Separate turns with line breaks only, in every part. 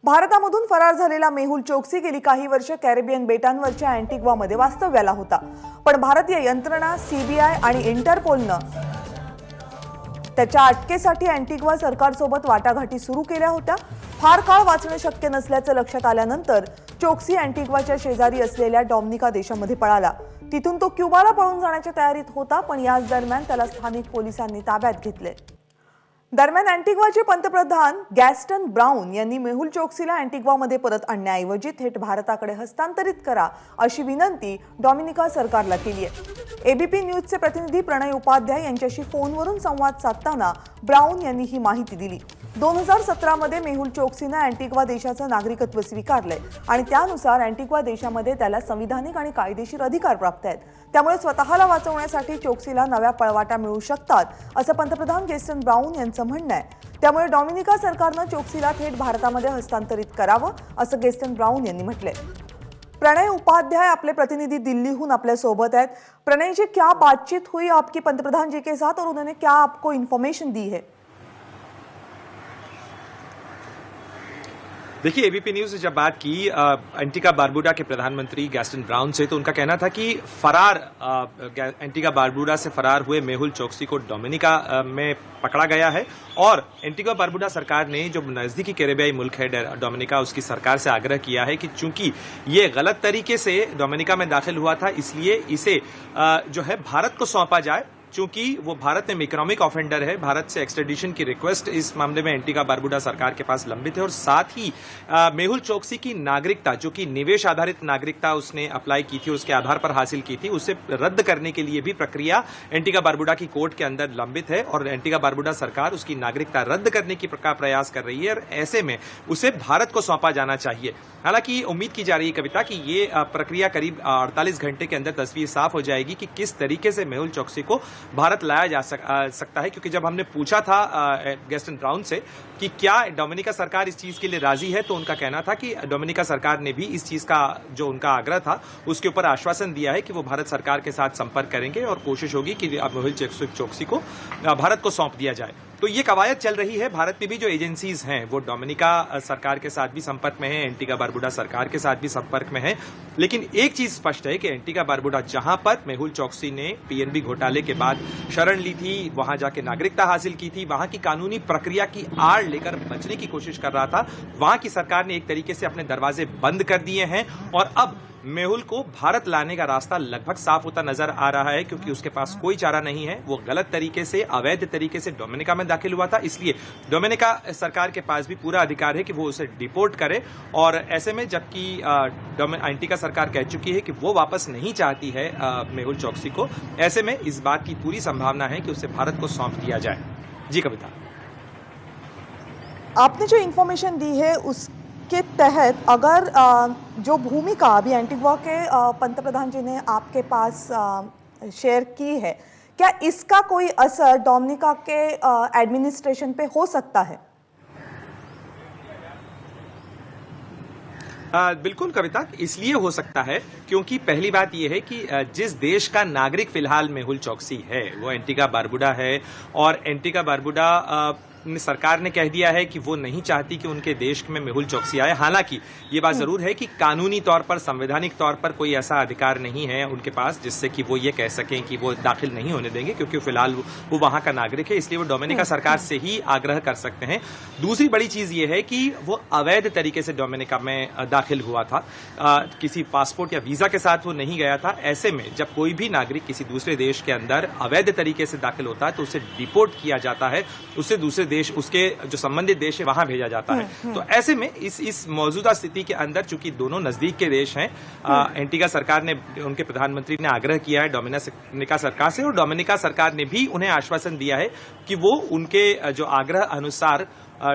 भारतामधून फरार झालेला मेहुल चोक्सी गेली काही वर्ष कॅरिबियन बेटांवरच्या अँटिग्वामध्ये वास्तव्याला होता। पण भारतीय यंत्रणा, सीबीआय आणि इंटरपोलनं त्याच्या अटकेसाठी अँटिग्वा सरकारसोबत वाटाघाटी सुरू केल्या होत्या। फार काळ वाचणे शक्य नसल्याचं लक्षात आल्यानंतर चोक्सी अँटिग्वाच्या शेजारी असलेल्या डॉमिनिका देशामध्ये पळाला। तिथून तो क्युबाला पळून जाण्याच्या तयारीत होता, पण याच दरम्यान त्याला स्थानिक पोलिसांनी ताब्यात घेतले। दरम्यान अँटिग्वाचे पंतप्रधान गॅस्टन ब्राउन यांनी मेहुल चोक्सीला अँटिग्वामध्ये परत आणण्याऐवजी थेट भारताकडे हस्तांतरित करा अशी विनंती डॉमिनिका सरकारला केली आहे। एबीपी न्यूजचे प्रतिनिधी प्रणय उपाध्याय यांच्याशी फोनवरून संवाद साधताना ब्राउन यांनी ही माहिती दिली। 2017 मध्ये मेहुल चोक्सीने अँटिग्वा देशाचं नागरिकत्व स्वीकारलंय आणि त्यानुसार अँटिग्वा देशामध्ये त्याला संविधानिक आणि कायदेशीर अधिकार प्राप्त आहेत। त्यामुळे स्वतःला वाचवण्यासाठी चोक्सीला नव्या पळवाटा मिळू शकतात असं पंतप्रधान गॅस्टन ब्राउन यांचं म्हणणं आहे। त्यामुळे डॉमिनिका सरकारनं चोक्सीला थेट भारतामध्ये हस्तांतरित करावं असं गॅस्टन ब्राउन यांनी म्हटलंय। प्रणय उपाध्याय अपने प्रतिनिधि दिल्ली हूं अपने सोबत है। प्रणय जी, क्या बातचीत हुई आपकी पंतप्रधान जी के साथ और उन्होंने क्या आपको इन्फॉर्मेशन दी है?
देखिए, एबीपी न्यूज ने जब बात की एंटीगा बारबुडा के प्रधानमंत्री गैस्टन ब्राउन से, तो उनका कहना था कि एंटीगा बारबुडा से फरार हुए मेहुल चोक्सी को डोमिनिका में पकड़ा गया है और एंटीगा बारबुडा सरकार ने जो नजदीकी कैरेबियाई मुल्क है डोमिनिका, उसकी सरकार से आग्रह किया है कि चूंकि ये गलत तरीके से डोमिनिका में दाखिल हुआ था, इसलिए इसे जो है भारत को सौंपा जाए। चूंकि वो भारत में इकोनॉमिक ऑफेंडर है, भारत से एक्सट्रेडिशन की रिक्वेस्ट इस मामले में एंटीगा बारबुडा सरकार के पास लंबित है और साथ ही मेहुल चोक्सी की नागरिकता, जो कि निवेश आधारित नागरिकता उसने अप्लाई की थी, उसके आधार पर हासिल की थी, उसे रद्द करने के लिए भी प्रक्रिया एंटीगा बारबुडा की कोर्ट के अंदर लंबित है और एंटीगा बारबुडा सरकार उसकी नागरिकता रद्द करने की प्रयास कर रही है और ऐसे में उसे भारत को सौंपा जाना चाहिए। हालांकि उम्मीद की जा रही है कविता कि ये प्रक्रिया करीब 48 घंटे के अंदर तस्वीर साफ हो जाएगी कि किस तरीके से मेहुल चोक्सी को भारत लाया जा सकता है। क्योंकि जब हमने पूछा था गैस्टन ब्राउन से कि क्या डोमिनिका सरकार इस चीज के लिए राजी है, तो उनका कहना था कि डोमिनिका सरकार ने भी इस चीज का जो उनका आग्रह था उसके ऊपर आश्वासन दिया है कि वो भारत सरकार के साथ संपर्क करेंगे और कोशिश होगी कि मेहुल चोक्सी को भारत को सौंप दिया जाए। तो ये कवायद चल रही है। भारत में भी जो एजेंसीज हैं वो डोमिनिका सरकार के साथ भी संपर्क में है, एंटीगा बारबुडा सरकार के साथ भी संपर्क में है। लेकिन एक चीज स्पष्ट है कि एंटीगा बारबुडा जहां पर मेहुल चोक्सी ने पीएनबी घोटाले के बाद शरण ली थी, वहां जाके नागरिकता हासिल की थी, वहां की कानूनी प्रक्रिया की आड़ लेकर बचने की कोशिश कर रहा था, वहां की सरकार ने एक तरीके से अपने दरवाजे बंद कर दिए हैं और अब मेहुल को भारत लाने का रास्ता लगभग साफ होता नजर आ रहा है। क्योंकि उसके पास कोई चारा नहीं है, वो गलत तरीके से, अवैध तरीके से डोमिनिका में दाखिल हुआ था, इसलिए डोमिनिका सरकार के पास भी पूरा अधिकार है कि वो उसे डिपोर्ट करे। और ऐसे में जबकि एंटीगा सरकार कह चुकी है कि वो वापस नहीं चाहती है मेहुल चोक्सी को, ऐसे में इस बात की पूरी संभावना है कि उसे भारत को सौंप दिया जाए। जी कविता,
आपने जो इन्फॉर्मेशन दी है उसके तहत अगर जो भूमिका अभी एंटिग्वा के पंतप्रधान जी ने आपके पास शेयर की है, क्या इसका कोई असर डोमिनिका के एडमिनिस्ट्रेशन पे हो सकता है?
बिल्कुल कविता, इसलिए हो सकता है क्योंकि पहली बात यह है कि जिस देश का नागरिक फिलहाल मेहुल चोक्सी है वो एंटीगा बारबुडा है और एंटीगा बारबुडा सरकार ने कह दिया है कि वो नहीं चाहती कि उनके देश में मेहुल चोक्सी आए। हालांकि ये बात जरूर है कि कानूनी तौर पर, संवैधानिक तौर पर कोई ऐसा अधिकार नहीं है उनके पास जिससे कि वो ये कह सकें कि वो दाखिल नहीं होने देंगे, क्योंकि फिलहाल वो वहां का नागरिक है, इसलिए वो डोमिनिका सरकार से ही आग्रह कर सकते हैं। दूसरी बड़ी चीज ये है कि वो अवैध तरीके से डोमिनिका में दाखिल हुआ था, किसी पासपोर्ट या वीजा के साथ वो नहीं गया था। ऐसे में जब कोई भी नागरिक किसी दूसरे देश के अंदर अवैध तरीके से दाखिल होता है तो उसे डिपोर्ट किया जाता है, उससे दूसरे देश, उसके जो संबंधित देश है वहां भेजा जाता है। तो ऐसे में इस मौजूदा स्थिति के अंदर चूंकि दोनों नजदीक के देश हैं, एंटीगा सरकार ने, उनके प्रधानमंत्री ने आग्रह किया है डोमिनिका सरकार से और डोमिनिका सरकार ने भी उन्हें आश्वासन दिया है कि वो उनके जो आग्रह अनुसार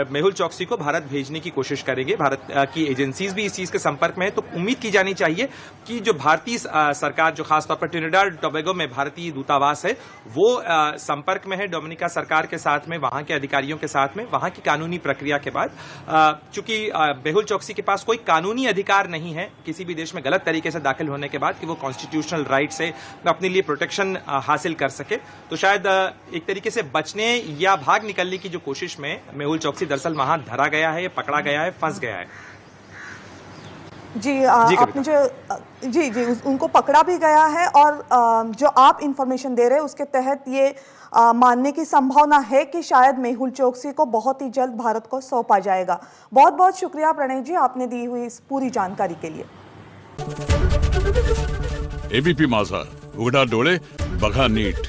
मेहुल चोक्सी को भारत भेजने की कोशिश करेंगे। भारत की एजेंसीज भी इस चीज के संपर्क में है। तो उम्मीद की जानी चाहिए कि जो भारतीय सरकार, जो खासतौर पर ट्रिनिडाद टोबैगो में भारतीय दूतावास है, वो संपर्क में है डोमिनिका सरकार के साथ में, वहां के अधिकारियों के साथ में, वहां की कानूनी प्रक्रिया के बाद। चूंकि मेहुल चोक्सी के पास कोई कानूनी अधिकार नहीं है किसी भी देश में गलत तरीके से दाखिल होने के बाद कि वो कॉन्स्टिट्यूशनल राइट से अपने लिए प्रोटेक्शन हासिल कर सके, तो शायद एक तरीके से बचने या भाग निकलने की जो कोशिश में मेहुल चोक्सी चौकसी दरअसल वहां धरा गया है, ये पकड़ा गया है, फंस गया है।
जी
जी,
आपने जो जी उनको पकड़ा भी गया है और जो आप इंफॉर्मेशन दे रहे हैं उसके तहत ये मानने की संभावना है कि शायद मेहुल चोकसी को बहुत ही जल्द भारत को सौंपा जाएगा। बहुत बहुत शुक्रिया प्रणय जी, आपने दी हुई इस पूरी जानकारी के लिए।
एबीपी माझा, उघडा डोळे बघा नीट।